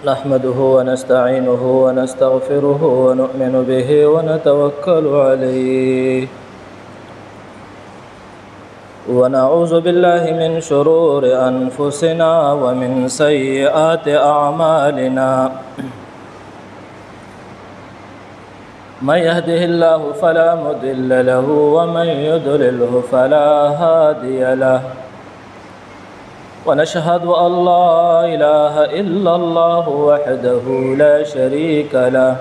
نحمده ونستعينه ونستغفره ونؤمن به ونتوكل عليه ونعوذ بالله من شرور أنفسنا ومن سيئات أعمالنا من يهده الله فلا مضل له ومن يضلله فلا هادي له ونشهد أن لا إله إلا الله وحده لا شريك له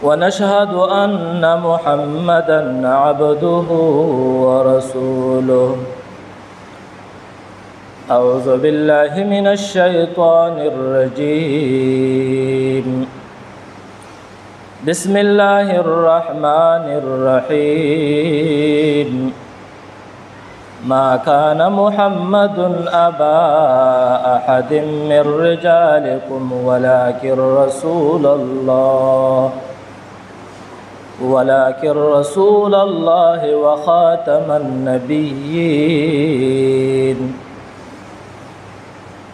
ونشهد أن محمدًا عبده ورسوله أعوذ بالله من الشيطان الرجيم بسم الله الرحمن الرحيم ما كان محمد أبا أحد من رجالكم ولكن رسول الله وخاتم النبيين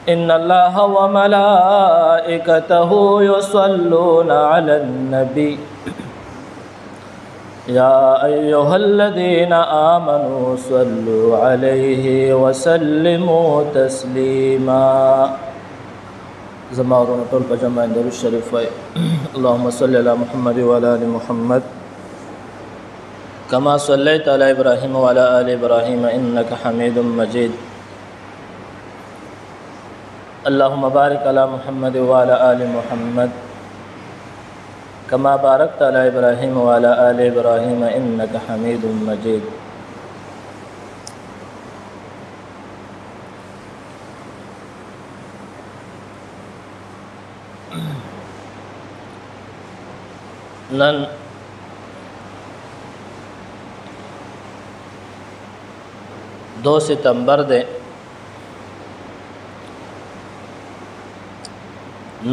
إن الله وملائكته يصلون على النبي يا أيها الذين آمنوا صلوا عليه وسلموا تسليما زمارون طول بجمع در الشريف اللهم صل على محمد وعلى آل محمد كما صليت على إبراهيم وعلى آل إبراهيم إنك حميد مجيد اللهم بارك على محمد وعلى آل محمد كما باركت على إبراهيم وعلى آل إبراهيم إنك حميد مجيد نن 2 ستمبر دے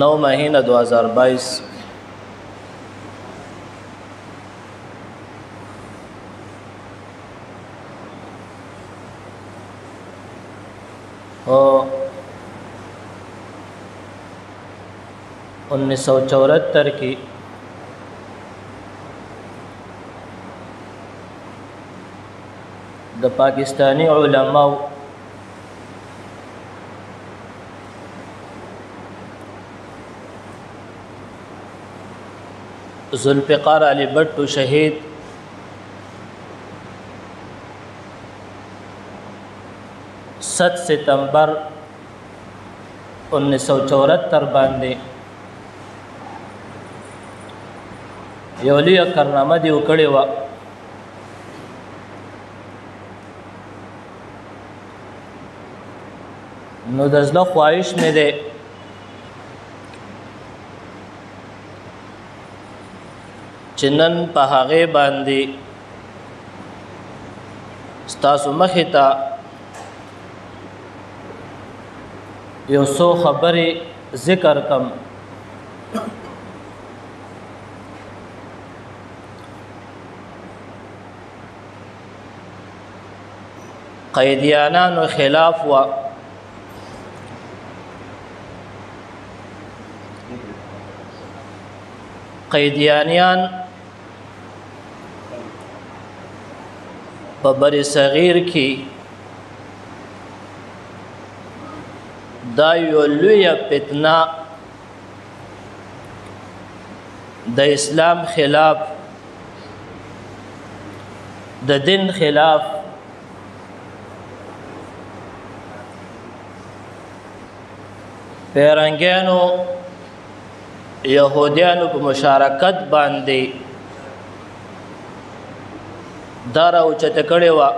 9 مہینہ 2022 اور 1974 کی د پاکستانی علماء ذوالفقار علی بٹو شہید 7 ستمبر 1974 باندې یو لویه کارنامه دی وکړې وه نو د زړه خواهش مې دی چې نن په هغې باندې ستاسو مخې ته یو څو خبرې ذکر کم قیدیانانو خلاف و قیدیانیان په بر صغیر کې دا یو لویه فتنه د اسلام خلاف د دین خلاف پیرنګیانو یهودیانو په مشارکت باندې دا راوچته کړې وه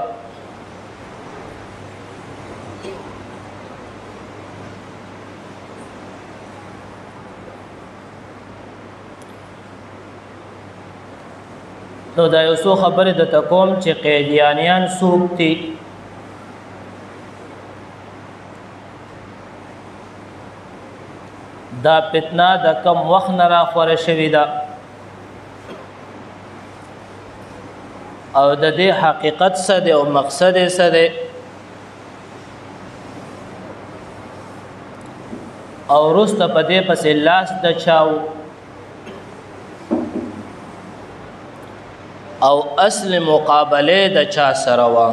نو دا یو څو خبرې درته کوم چې قیدیانیان څوک دي دا فتنه د کم وخت نه راخوره شوې ده او د دې حقیقت څه دی او مقصد یې څه دی او وروسته په دې پسې لاس د چاو او اصل مقابله د چا سره وا.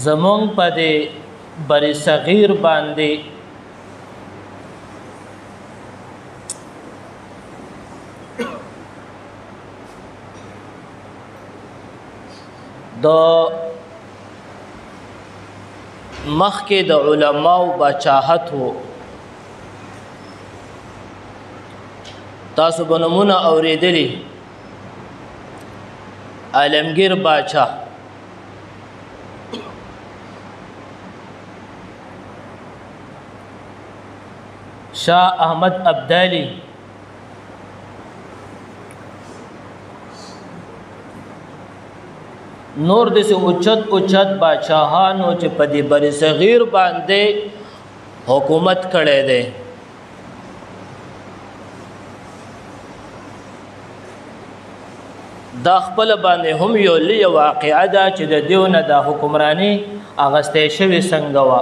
زمونږ په دې بری صغیر باندې د مخکې د علماو بچاحت وو. تاسو به نمونه اورېدلي عالمگیر باچا شاه احمد ابدالي نور دسې اوچت باچاهانو چې په دې بر صغیر باندې حکومت کړی دی. دا خپل باندې هم یو لویه واقعه ده چې د دیو نه د حکمراني اغستی شوې څنګه وه.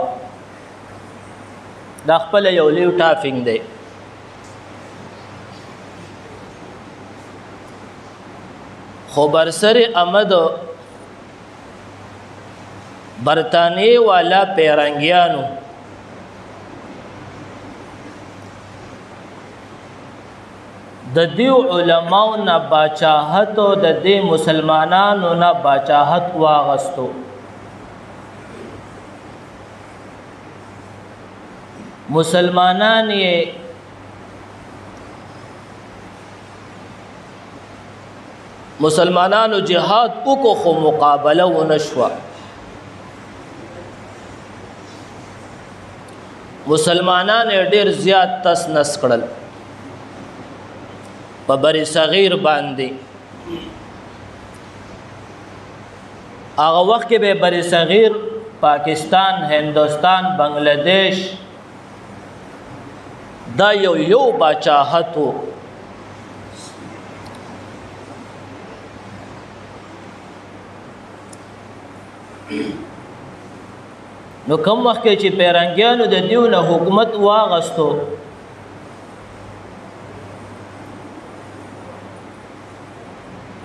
دا خپل یو لوی ټافینګ دی. خو برسر امد برطانیې والا پیرنګیانو د دیو علماو نه باچاحت او د دې مسلمانانو نه باچاحت واغستو. مسلمانانو جهاد وکړو خو مقابله ونشوه. مسلمانان ډیر زیات تس نس کړل په بر صغیر باندې. هغه وخت کې به بر صغیر پاکستان، هندوستان، بنگلادیش دا یو باچاحت و. نو کوم وخت کې چې پیرنګیانو د دیو نه حکومت واغستو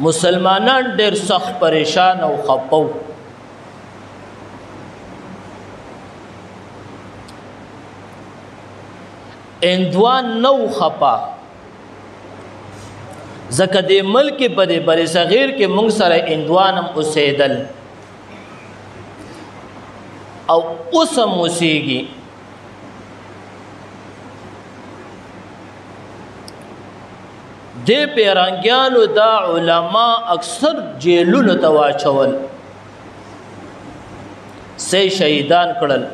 مسلمانان ډېر سخت پریشان او خپو. اندوان نو خپا ځکه د ملک په دې بر صغیر کې موږ سره اندوانم اوسېدل او اوسم اوسېږي. د پیرنګیانو دا علما اکثر جیلونو ته واچول، سه شهیدان کړل،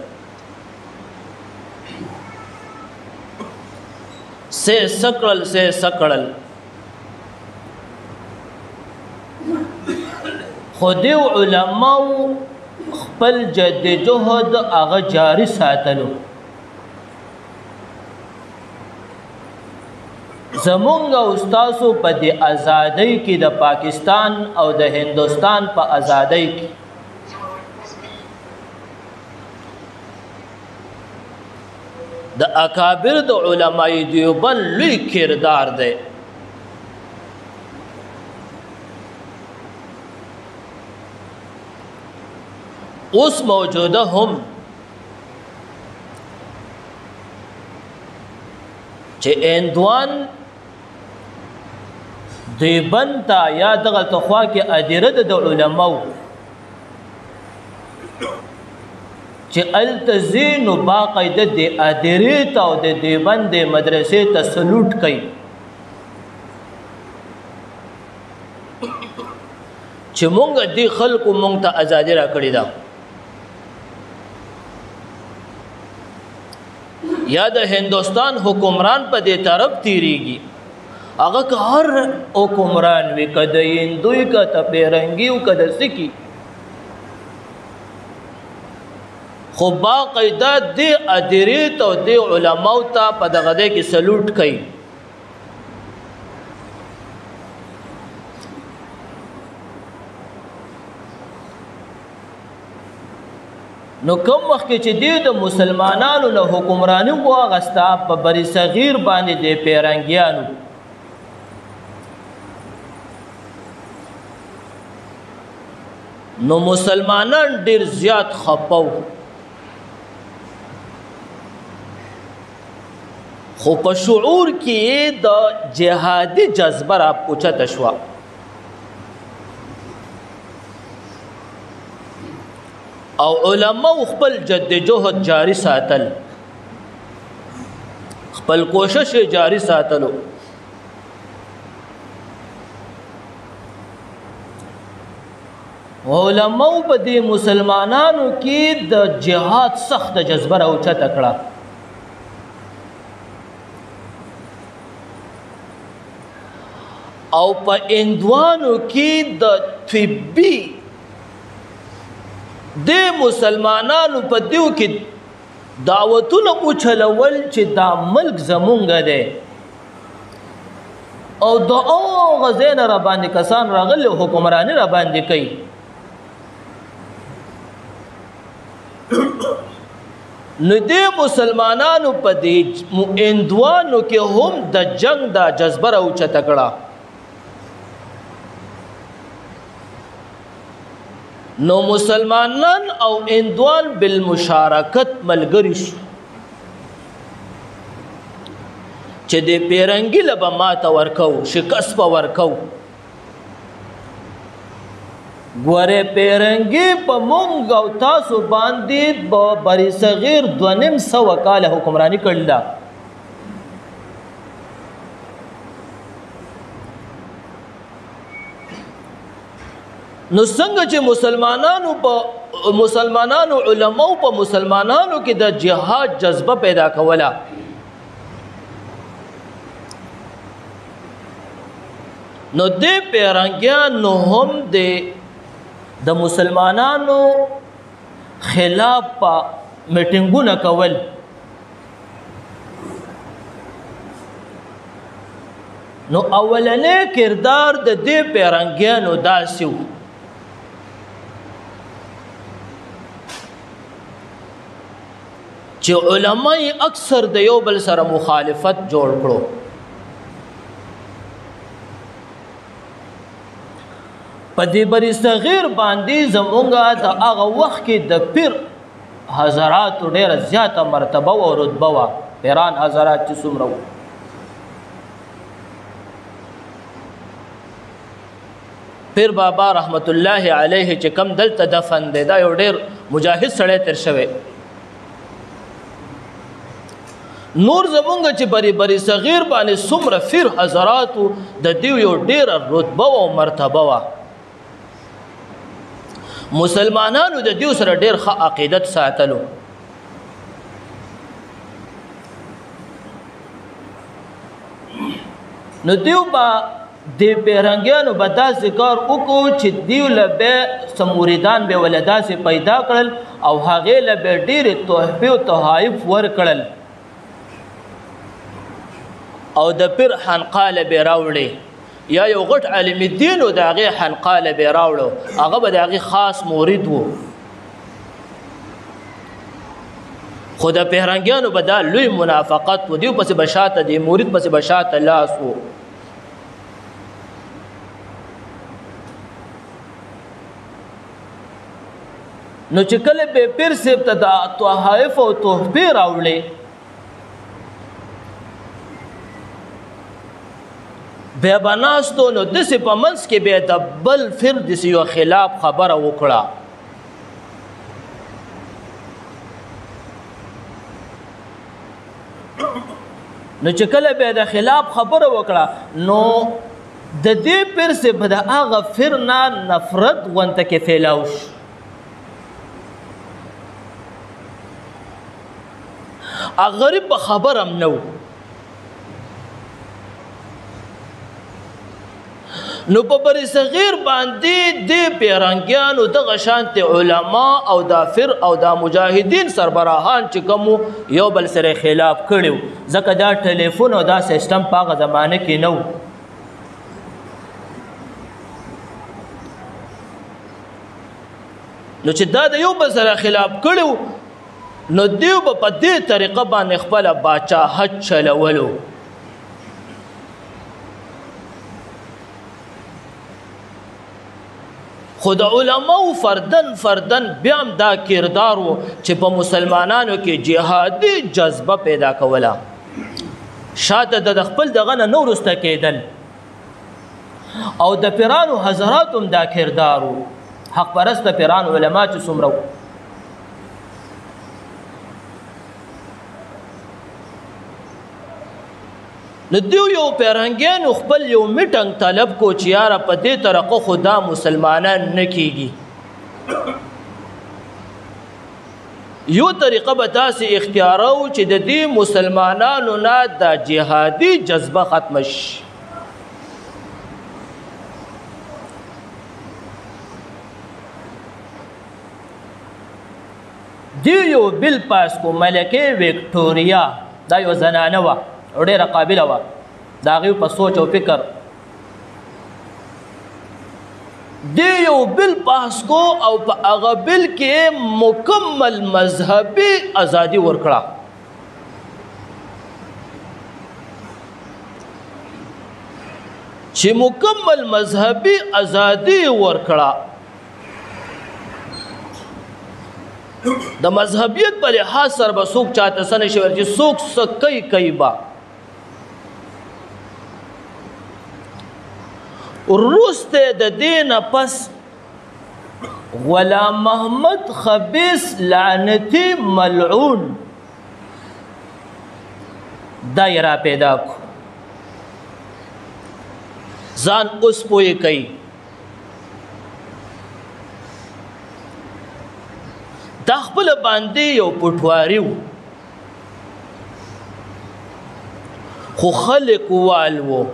سه سکړل. خو دیو علماو خپل جدوجہد هغه جاری ساتلو. زمونږ استادو په دې ازادۍ کې د پاکستان او د هندوستان په ازادۍ کې د اکابر د علماء دیوبند لوی کردار دی. اوس موجوده هم چې اندوان دیوبند ته یا دغلته خوا کې ادیره د علماو چې التزین باقاعده د ادیرې ته او د دیوبند مدرسې ته سلوټ کوي چې مونږ دې خلکو مونږ ته ازادي را کړې ده. یا د هندوستان حکمران په دې طرف تیریږي، هغه که هر حکمران وي، که د هندوی، که د پیرنګي او که د سکي، خو باقاعده دې ادیرې ته او دې علماو ته په دغه دی کې سلوټ کوي. نو کوم وخت کې چې دی د مسلمانانو نه حکمرانی واغسته په بری صغیر باندې د پیرنګیانو نو مسلمانان ډیر زیات خپو خو په شعور کې د جهادي جذبه را اوچته شوه او علماء خپل جد جهد جاری ساتل خپل کوشش جاری ساتلو علماء په دې مسلمانانو کې د جهاد سخت جذبه را اوچته کړه او په اندوانو کې د طبي د مسلمانانو په دیو کې دعوتونه اوچلول چې دا ملک زمونږ دی او د هغه ځای نه راباندې کسان راغلي حکمراني راباندې کوي نو د مسلمانانو په دې اندوانو کې هم د جنگ دا جذبه راوچته کړه نو مسلمانان او اندوان بالمشارکت ملګری شو چې د پیرنګي لبه ماته ورکو شکست به ورکو ګوره پیرنګي په مونږ او تاسو باندې بری صغیر 2.5 کاله حکمرانی کړل نو څنګه چې مسلمانانو علماء په مسلمانانو کې د جهاد جذبه پیدا کوله نو د پیرنګیانو هم د مسلمانانو خلاف میټینګونه کول نو اولنې کردار د دې پیرنګیانو داسې و چې علماء اکثر د یو بل سره مخالفت جوړ کړو په دې بری صغیر باندې زمونږه د هغه وخت کې د پیر حضرات ډېره زیاته مرتبه او رتبه وه پیران حضرات چې څومره وو پیر بابا رحمت الله علیه چې کم دلته دفن دی دا یو ډېر مجاهد سړی تیر شوی نور زمونږ چې بری صغیر باندې څومره پیر حضراتو د دیو یو ډېره رتبه او مرتبه وه مسلمانانو د دیو سره ډېر ښه عقیدت ساتلو نو دیو با د پیرنګیانو به داسې کار وکړو چې دیو له به څه مریدان به وله داسې پیدا کړل او هغې له به ډېرې تحفې او تحایف ورکړل او د پیر حنقا له به راوړې یا یو غټ عالم الدین و د هغې حنقا له به راوړو هغه به د هغې خاص مرید و خو د پیرنګیانو به دا لوی منافقت و دیو پسې به شاته دی مرید پسې به شاته لاس و نو چې کله به پیر صاحب ته د تحایف او تحفې راوړې بیا به ناستو نو داسې په منځ کې بیا د بل فر داسې یو خلاف خبره وکړه نو چې کله بیا د خلاف خبره وکړه نو د دې پیر صاحب د هغه فر نه نفرت غونته کې پھیلاو شو غریب په خبر هم نو نو په بری صغیر باندې د پیرنګیانو دغه شانت علما او دافر او دا مجاهدین سربراهان چې کوم یو بل سره خلاف کړو ځکه دا ټلیفون او دا سیستم په هغه زمانه کې نو نو چې دا د یو بل سره خلاف کړو نو دیو به په دې طریقه باندې خپله باچاهت چلولو. خو د علماو فردن بیا هم دا کردار و چې په مسلمانانو کې جهادي جذبه پیدا کوله. شاته د خپل دغه نه وروسته کېدل او د پیرانو حضرات هم دا کردار و. حق پرسته پیران علما چې څومره نو دیو یو پیرنګیانو خپل یو میټنګ طلب کو چې یاره په دې طریقه خدا مسلمانان نه کیږي. یو طریقه به داسې اختیارو چې د دې مسلمانانو نه د جهادي جذبه ختمه شي. دی یو بل پاس کو ملکه وکټوریا دا یو زنانه وه ډېره قابله وه د هغې په سوچ او فکر دی یو بل پاس کو او په هغه بل کې مکمل مذهبي ازادي ورکړه. چې مکمل مذهبي ازادي ورکړه د مذهبیت په لحاظ سره به څوک چاته څه نشي ویلی چې څوک څه کوي به. وروسته د دې نه پس غلام محمد خبیث لعنتي ملعون دا یې را پیدا کو. ځان اوس پوهې کوي دا خپل باندې یو پټواري و خو خلق وال و.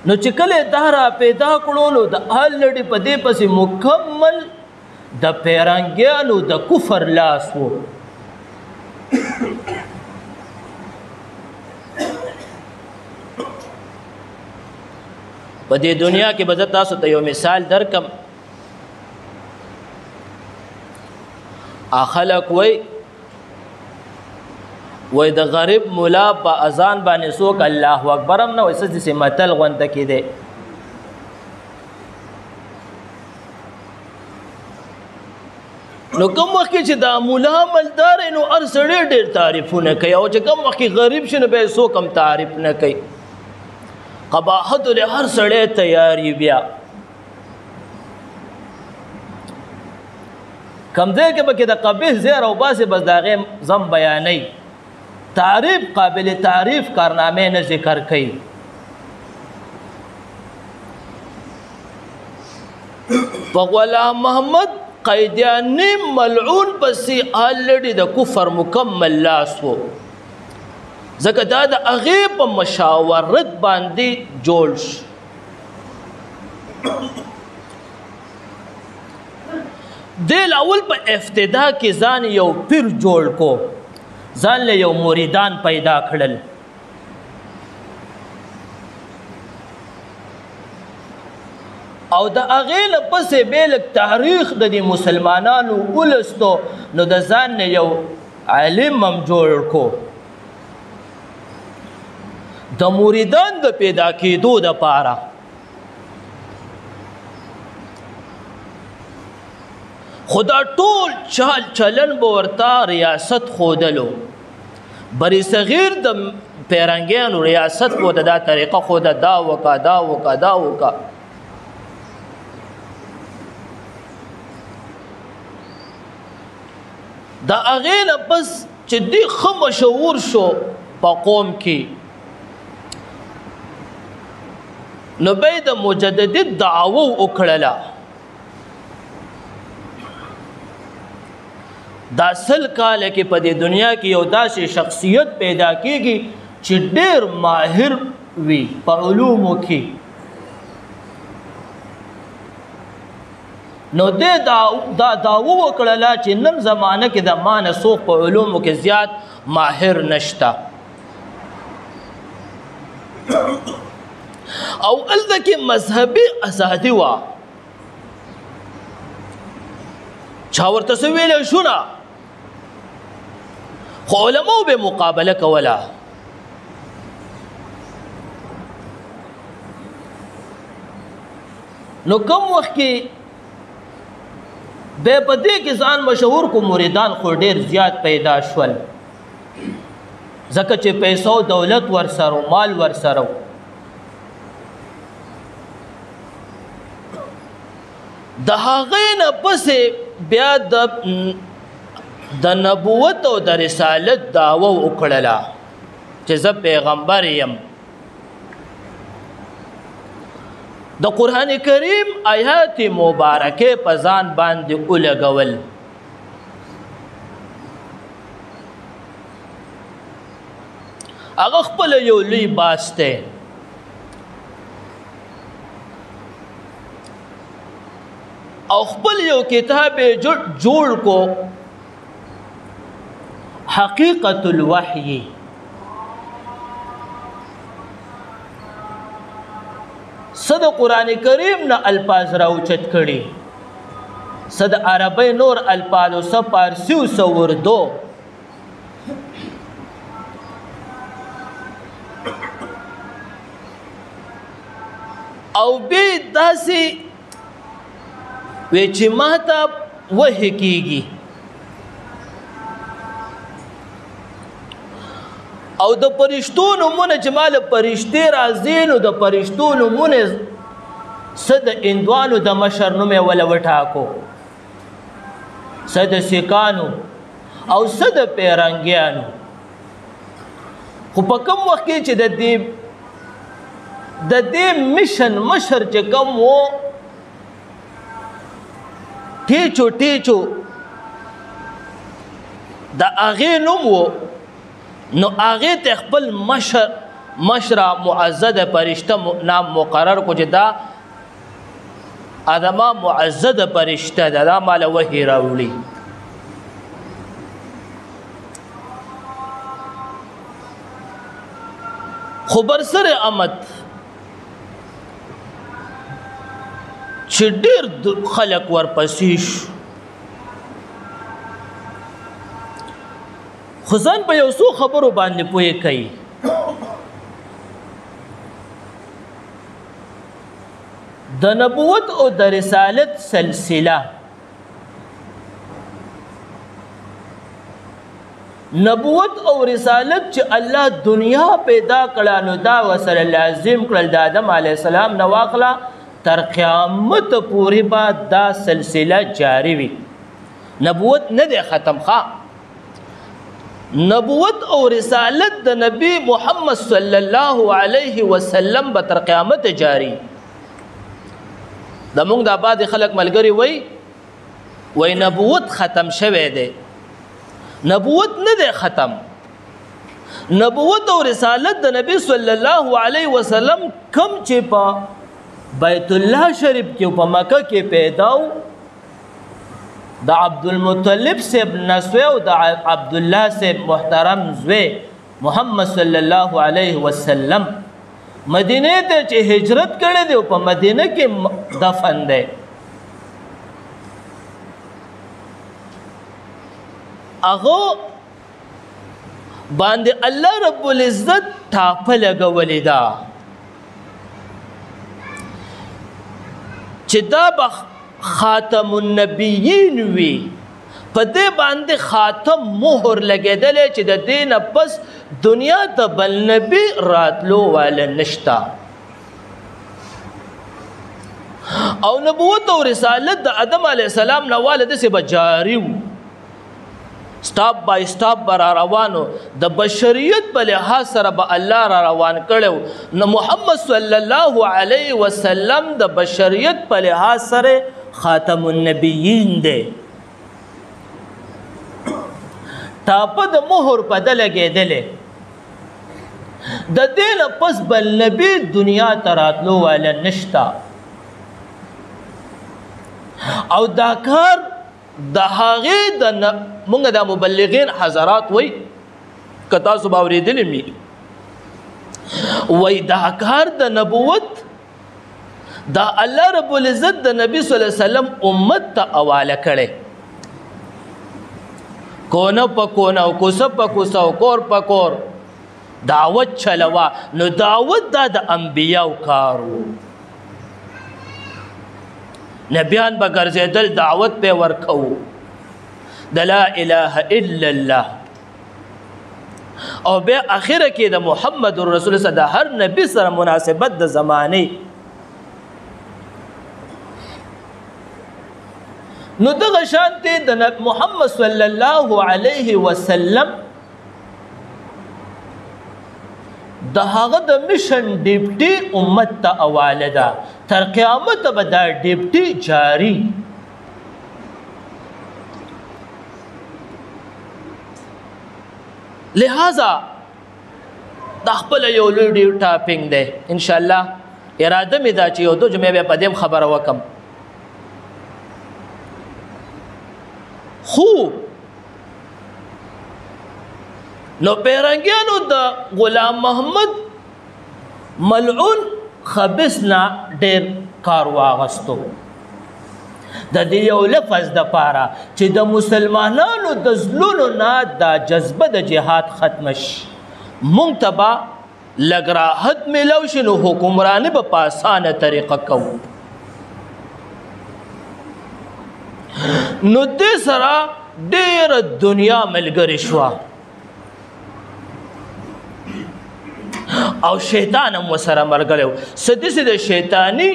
نو چې کله دا را پیدا کړو نو د الډي په دې پسې مکمل د پیرنګیانو د کفر لاس و. په دې دنیا کې به زه تاسو ته یو مثال درکم. خلک وای د غریب مولا په اذان باندې څوک الله اکبر هم نه وایي څه داسې متل غونده کې دی. نو کوم وخت کې چې دا مولا مالدار نو هر سړی ډېر تعریفونه کوي او چې کوم وخت کې غریب شي نو به یې څوک هم تعریف نه کوي. قباحت له هر سړی تیاری بیا کم ځای کې به کې د قبیح زیر او باسې بس د هغې ضم بیانوي. تعریف قابل تعریف کارنامې نه ذکر کوي. په غلام محمد قیدیاني ملعون پسې الډي د کفر مکمل لاس و ځکه دا د هغې په مشاورت باندې جوړ شو. دې اول په ابتدا کې ځان یو پیر جوړ کو ځان له یو مریدان پیدا کړل. او د هغې نه پسې بې لږ تاریخ د دې مسلمانانو ولستو نو د ځان نه یو عالم هم جوړ کو د مریدان د پیدا کېدو دپاره. خو دا ټول چال چلن به ورته ریاست ښودلو. بری صغیر د پیرنګیانو ریاست به ورته دا طریقه ښوده دا وکه دا وکه دا وکه. د هغې نه پس چې دی ښه مشهور شو په قوم کې نو به د مجددي دعوه وکړله. دا 100 کاله کې په دې دنیا کې یو داسې شخصیت پیدا کېږي چې ډېر ماهر وي په علومو کې. نو دې دا دعوه وکړله چې نن زمانه کې د ما نه څوک په علومو کې زیات ماهر نشته. او هلته کې مذهبي ازادي وه چا ورته څه ویلی شو نه خو علماو به مقابله کوله نو کوم وخت کې به په دې کې ځان مشهور کو مریدان خو ډېر زیات پیدا شول ځکه چې پیسو دولت ورسره مال ورسره د هغې نه پسې بیا د نبوت او د رسالت دعوه وکړله چې زه پیغمبر یم د قرآن کریم آیات مبارکه په ځان باندې ولګول هغه خپل یو لوی باس دی او خپل یو کتاب جوړ کو حقیقت الوحی صد قرآن کریم نه الفاظ راوچت کړي صد عربی نور الفاظ او سب فارسی او اردو او به داسې وی چې ماته وحی کیږي او د پرشتو نومونه چې مال پرشتې راځي نو د پرشتو نومونه څه د هندوانو د مشر نوم یې وله وټاکو څه د سیکانو او څه د پیرنګیانو خو په کوم وخت کې چې د دې مشن مشر چې کوم و ټیچو د هغې نوم و نو هغې ته خپل مشره معزده فرشته نام مقرر کو چې دا ادمه معزده فرشته ده دا ماله وحی راوړي خو برسر امد چې ډېر خلک ورپسې شو خو ځان په یو څو خبرو باندې پوهې کوي د نبوت او د رسالت سلسله نبوت او رسالت چې الله دنیا پیدا کړه نو دا وسره لازم کړل د آدم علیه السلام نه واخله تر قیامت پورې به دا سلسله جاری وي نبوت نه دی ختم نبوت او رسالت د نبی محمد صلی الله علیه وسلم به تر قیامت جاری د موږ د بعد خلک ملګری وای نبوت ختم شوی دی نبوت نه دی ختم نبوت او رسالت د نبی صلی الله علیه وسلم کم چې په بیت الله شریف کې په مکه کې پیداو د عبدالمطلب صاحب نسوه او د عبدالله صاحب محترم زوی محمد صلی الله علیه وسلم مدینه ته چې هجرت کړی دی په مدینه کې دفن دی هغه باندې الله رب العزت ټاپه لګولې ده چې دا خاتم النبیین وی په دې باندې خاتم مهر لګېدلی چې د دې نه پس دنیا ته بل نبی راتلو والا نشتا او نبوت او رسالت د آدم علیه السلام نه والا داسې به جاري و سټاپ بای سټاپ به را روانو د بشریت په لحاظ سره به الله را روان کړی نو محمد صلی الله علیه وسلم د بشریت په لحاظ سره خاتم النبیین دی ټاپه د مهر په ده لګېدلې د دې نه پس بل نبي دنیا ته راتلو والا نشته او دا کار د هغې موږ د مبلغین حضرات وی که تاسو به اورېدلی مي وای دا کار د نبوت دا الله رب العزت د نبی صلی الله علیه وسلم امت ته حواله کړي کونه په کونه او کوسه په کوسه او کور په کور دعوت چلوا نو دعوت دا د انبیاء کارو نبیان به ګرځېدل دعوت په ورکو د لا اله الا الله او بیا اخره کې د محمد رسول الله د هر نبی سره مناسبت د زمانه نو دغه شانته د محمد صلی الله علیه وسلم د هغه د میشن ډیپټي امت ته حواله ده تر قیامت به دا ډیپټي جاری لہذا د خپل یو لوی ټاپینګ دی ان شاء الله اراده مې دا چې یو دو جمعې به په دې خبره وکم خو نو پیرنګیانو د غلام محمد ملعون خبثنا ډېر کار واغستو د دې یو لفظ د پاره چې د مسلمانانو د زلونو نه د جذبه د جهاد ختم شي مونږ ته به لږ راحت میلو شي نو حکمراني به په اسانه طریقه کوو نو دې سره ډېره دنیا ملګرې شوه او شیطان هم ورسره ملګری و څه داسې د شیطاني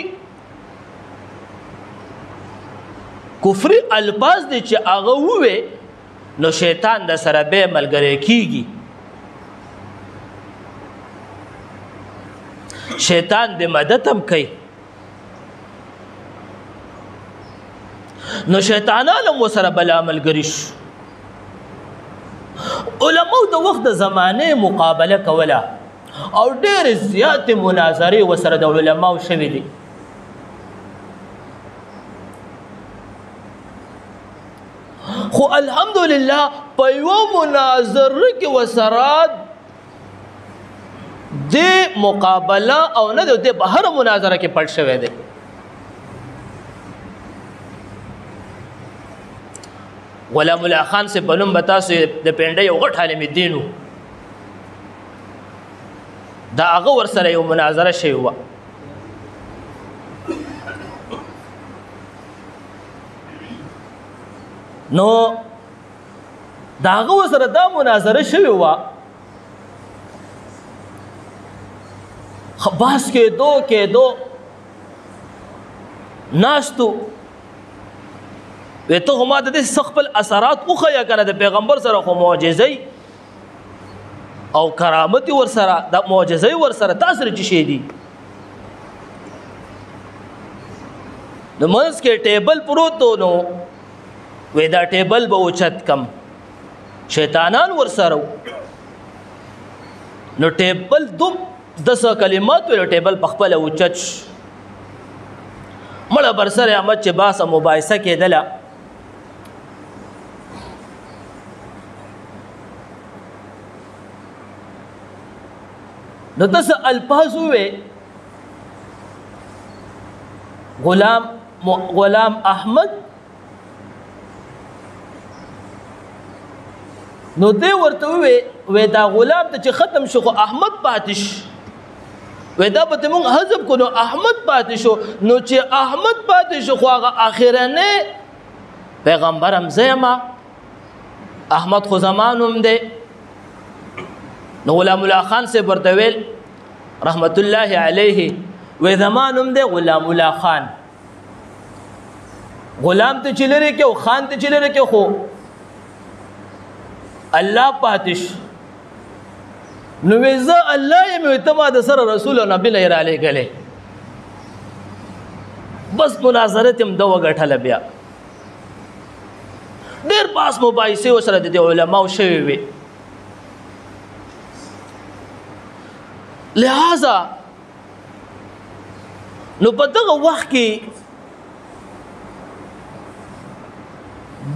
کفري الفاظ دي چې هغه ووې نو شیطان د سره بیا ملګری کیږي شیطان د مدد هم کوي نو شیطانان هم ورسره بلا ملګري شو علماء د وخت د زمانې مقابله کوله او ډېرې زیاتې مناظرې ورسره د علماو شوي دي خو الحمدلله په یوه مناظره کې ورسره د مقابله او نه د په هره مناظره کې پټ شوی دی غلام الله خان سے بنوم بتاسو د پنده یو غټ عالم دین دا هغه ورسره یو مناظره شوی و نو دا هغه ورسره دا مناظره شوی و بحث کېدو ناستو وی ته ما د دې خپل اثرات وښیه که نه د پیغمبر سره خو معجزې او کرامت ورسره د معجزې ورسره تا سره چې شی دي د منځ کې ټیبل پروت نو وی دا ټیبل به اوچت کم شیطانان ورسره نو ټیبل دوم 10 کلمات ویلو ټیبل په خپله اوچت مړه برسر احمد چې باسه مباحثه کېدله نو داسې الفاظ ووې غلام احمد نو دې ورته ووې دا غلام ته چې ختم شو خو احمد پاتې شو وی دا به موږ حذف کړو نو احمد پاتې شو نو چې احمد پاتې شو خو هغه اخرنی پیغمبر هم زه یم احمد خو زمان هم دی نو غلام الله خان صاحب ورته ویل رحمت الله علیه وی زمان هم دی غلام الله خان غلام ته چې لرې کې او خان ته چې لرې کې خو الله پاتې شو نو زه الله یم ته ما د سره رسول او نبی له را لېږلی بس مناظرت هم ده وګټله بیا ډېر پاس مباحثې ورسره د دې علماو شوې وې لہذا نو په دغه وخت کې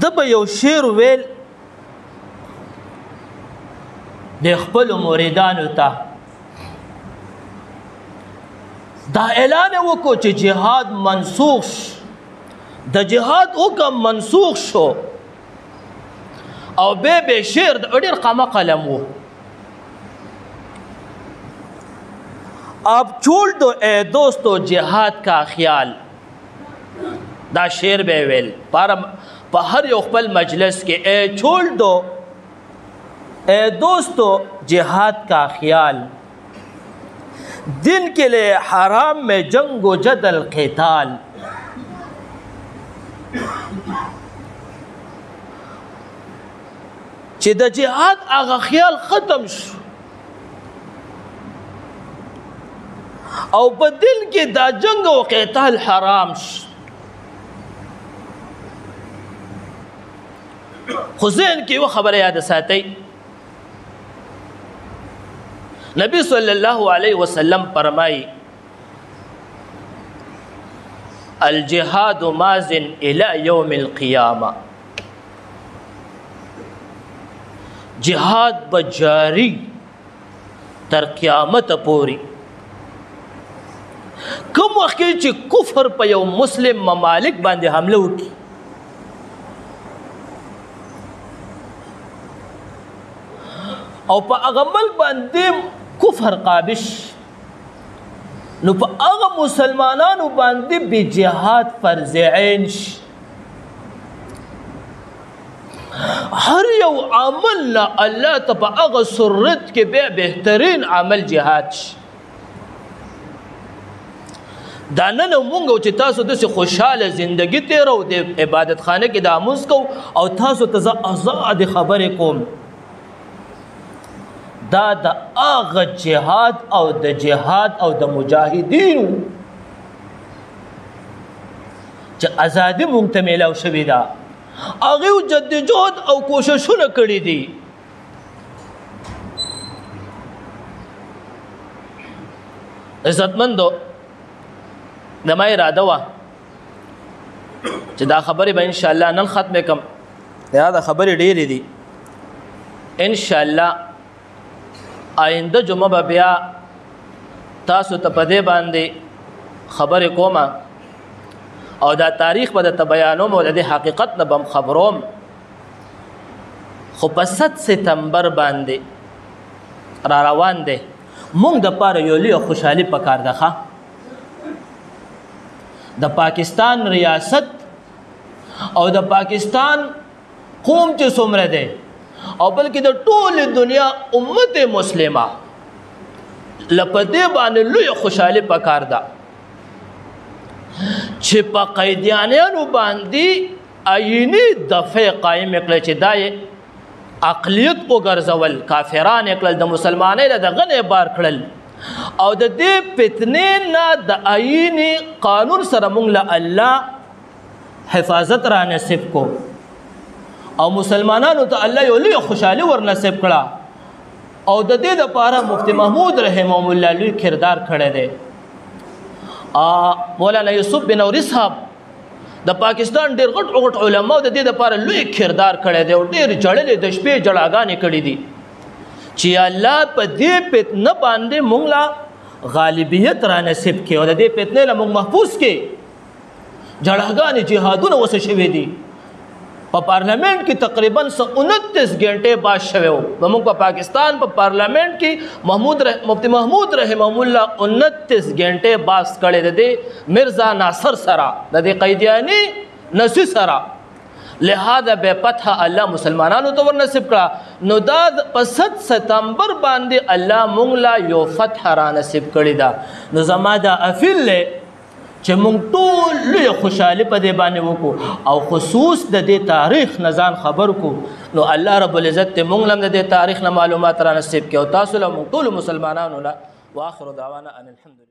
ده به یو شعر ویل د خپلو مریدانو ته دا اعلان وکړو چې جهاد منسوخ د جهاد حکم منسوخ شو او به شعر د ډېر قامه قلم و اب چھوڑ دو اے دوستو جهاد کا خیال دا شعر به ویل په هر یو خپل مجلس کې اے چھوڑ دو اے دوستو جهاد کا خیال دن کے لیے حرام میں جنگ و جدل قتال چې د جهاد هغه خیال ختم شو او په دل کې دا جنگ او قتال حرام شو خو ذهن کې یوه خبره یاد ساتئ نبی صلی الله علیه وسلم فرمایي الجهاد ماض الى یوم القیامه جهاد بجاری تر قیامت پوری کوم وخت چې کفر په یو مسلم ممالک باندې حمله وکړي او په هغه ملک باندې کفر قابش نو په هغه مسلمانانو باندې به جهاد فرض عین شي هر یو عمل نه الله ته په هغه صورت کې به بهترین عمل جهاد شي دا نن مونږ چې تاسو داسې خوشحاله زندگی تیرو د عبادت خانه کې د لمونځ کوو او تاسو ته زه آزاد خبرې کوم دا د هغه جهاد او د جهاد او د مجاهدینو چې ازادي مونږ ته میلاو شوې ده هغوی جدوجهد او کوششونه کړي دي عزتمندو زما اراده وه چې دا خبرې به انشاءالله نن ختمې کړم دا خبرې ډېرې دي انشاءالله آینده جمعه به بیا تاسو ته په دې باندې خبرې کوم او دا تاریخ به درته بیانوم او د دې حقیقت نه به خبروم خو په 7 سپتمبر باندې را روان دی مونږ دپاره یو لویه خوشحالي پکار ده ښه د پاکستان ریاست او د پاکستان قوم چې څومره دی او بلکې د ټولې دنیا امت مسلمه په دې باندې لویه خوشحالي پکار ده چې په قیدیانیانو باندې آییني دفع قایم کړل چې دا یې اقلیت وګرځول کافران یې کړل د مسلمانۍ نه دغه نه بار کړل او د دې فتنې نه د آییني قانون سره موږ له الله حفاظت را نصیب کو او مسلمانانو ته الله یو لویه خوشحالي ور نصیب کړه او د دې دپاره مفتی محمود رحمهم الله لوی کردار کړی دی مولانا یوسف بن نوري صاحب د پاکستان ډېر غټ علماء د دې دپاره لوی کردار کړی دی او ډېر جړلې د شپې جړاګانې کړي دي چې الله په دې فتنه باندې موږ له غالبیت را نصیب کړي او د دې فتنې نه موږ محفوظ کړي جړاګانې جهادونه اوسه شوي دي په پارلمنت کې تقریبا 29 غنټې باز شوی و زموږ په پاکستان په پارلمنت کې مفتی محمود رحمهم الله 29 غنټې باز کړی دی مرزا ناصر سره د دې قیدیاني نسی سره لہذا به فتح الله مسلمانانو ته ور نصیب کړه نو دا په 7 سپتمبر باندې الله مونږ لا یو فتح را نصیب کړی دا نو زما دا افیل چې مونږ ټول لویه خوشحالي په دې باندې وکړو او خصوص د دې تاریخ نه ځان خبر کو نو الله رب العزت مونږ هم د دې تاریخ نه معلومات را نصیب کړي او تاسو له مونږ ټولو مسلمانانو له واخر دعوانا ان الحمد لله